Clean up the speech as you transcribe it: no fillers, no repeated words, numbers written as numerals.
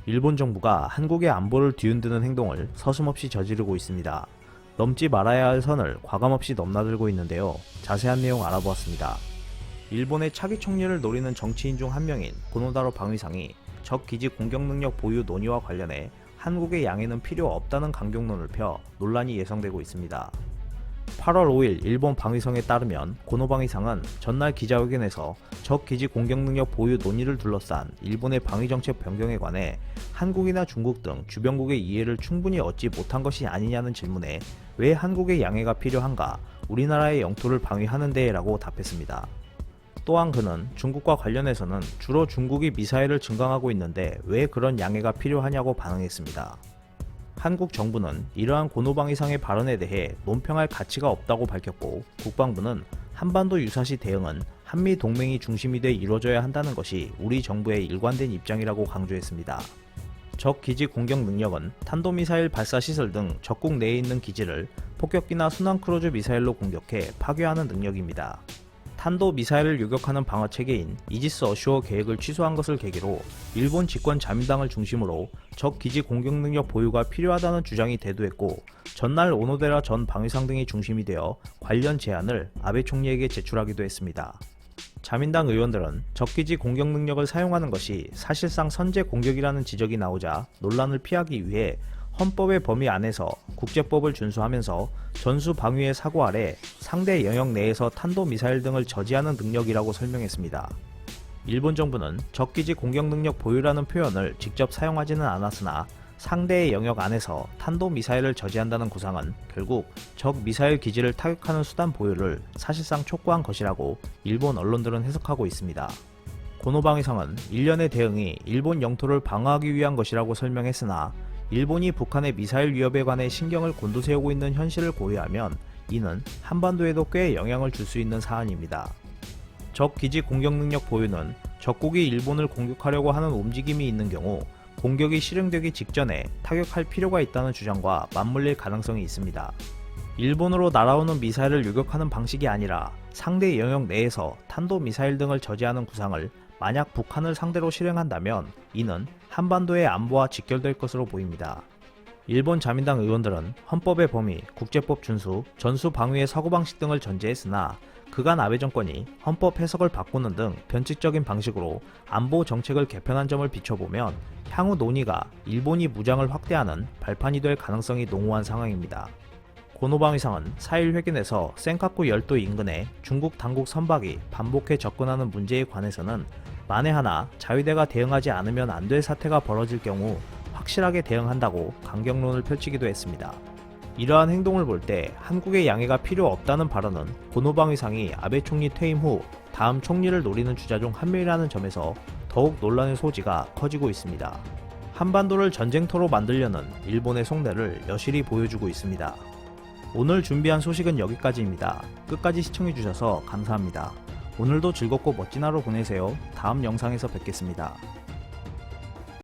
일본 정부가 한국의 안보를 뒤흔드는 행동을 서슴없이 저지르고 있습니다. 넘지 말아야 할 선을 과감없이 넘나들고 있는데요. 자세한 내용 알아보았습니다. 일본의 차기 총리를 노리는 정치인 중 한 명인 고노다로 방위상이 적 기지 공격 능력 보유 논의와 관련해 한국의 양해는 필요 없다는 강경론을 펴 논란이 예상되고 있습니다. 8월 5일 일본 방위성에 따르면 고노 방위상은 전날 기자회견에서 적 기지 공격 능력 보유 논의를 둘러싼 일본의 방위정책 변경에 관해 한국이나 중국 등 주변국의 이해를 충분히 얻지 못한 것이 아니냐는 질문에 왜 한국의 양해가 필요한가, 우리나라의 영토를 방위하는 데에 라고 답했습니다. 또한 그는 중국과 관련해서는 주로 중국이 미사일을 증강하고 있는데 왜 그런 양해가 필요하냐고 반응했습니다. 한국 정부는 이러한 고노 방위상의 발언에 대해 논평할 가치가 없다고 밝혔고, 국방부는 한반도 유사시 대응은 한미 동맹이 중심이 돼 이루어져야 한다는 것이 우리 정부의 일관된 입장이라고 강조했습니다. 적 기지 공격 능력은 탄도미사일 발사 시설 등 적국 내에 있는 기지를 폭격기나 순항 크루즈 미사일로 공격해 파괴하는 능력입니다. 탄도 미사일을 요격하는 방어 체계인 이지스 어슈어 계획을 취소한 것을 계기로 일본 집권 자민당을 중심으로 적 기지 공격 능력 보유가 필요하다는 주장이 대두했고, 전날 오노데라 전 방위상 등이 중심이 되어 관련 제안을 아베 총리에게 제출하기도 했습니다. 자민당 의원들은 적기지 공격 능력을 사용하는 것이 사실상 선제 공격이라는 지적이 나오자 논란을 피하기 위해 헌법의 범위 안에서 국제법을 준수하면서 전수 방위의 사고 아래 상대 영역 내에서 탄도미사일 등을 저지하는 능력이라고 설명했습니다. 일본 정부는 적기지 공격 능력 보유라는 표현을 직접 사용하지는 않았으나 상대의 영역 안에서 탄도미사일을 저지한다는 구상은 결국 적 미사일 기지를 타격하는 수단 보유를 사실상 촉구한 것이라고 일본 언론들은 해석하고 있습니다. 고노 방위상은 일련의 대응이 일본 영토를 방어하기 위한 것이라고 설명했으나, 일본이 북한의 미사일 위협에 관해 신경을 곤두세우고 있는 현실을 고려하면 이는 한반도에도 꽤 영향을 줄 수 있는 사안입니다. 적 기지 공격 능력 보유는 적국이 일본을 공격하려고 하는 움직임이 있는 경우 공격이 실행되기 직전에 타격할 필요가 있다는 주장과 맞물릴 가능성이 있습니다. 일본으로 날아오는 미사일을 요격하는 방식이 아니라 상대 영역 내에서 탄도미사일 등을 저지하는 구상을 만약 북한을 상대로 실행한다면 이는 한반도의 안보와 직결될 것으로 보입니다. 일본 자민당 의원들은 헌법의 범위, 국제법 준수, 전수 방위의 사고방식 등을 전제했으나 그간 아베 정권이 헌법 해석을 바꾸는 등 변칙적인 방식으로 안보 정책을 개편한 점을 비춰보면 향후 논의가 일본이 무장을 확대하는 발판이 될 가능성이 농후한 상황입니다. 고노 방위상은 4일 회견에서 센카쿠 열도 인근에 중국 당국 선박이 반복해 접근하는 문제에 관해서는 만에 하나 자위대가 대응하지 않으면 안 될 사태가 벌어질 경우 확실하게 대응한다고 강경론을 펼치기도 했습니다. 이러한 행동을 볼 때 한국의 양해가 필요 없다는 발언은 고노 방위상이 아베 총리 퇴임 후 다음 총리를 노리는 주자 중 한 명이라는 점에서 더욱 논란의 소지가 커지고 있습니다. 한반도를 전쟁터로 만들려는 일본의 속내를 여실히 보여주고 있습니다. 오늘 준비한 소식은 여기까지입니다. 끝까지 시청해주셔서 감사합니다. 오늘도 즐겁고 멋진 하루 보내세요. 다음 영상에서 뵙겠습니다.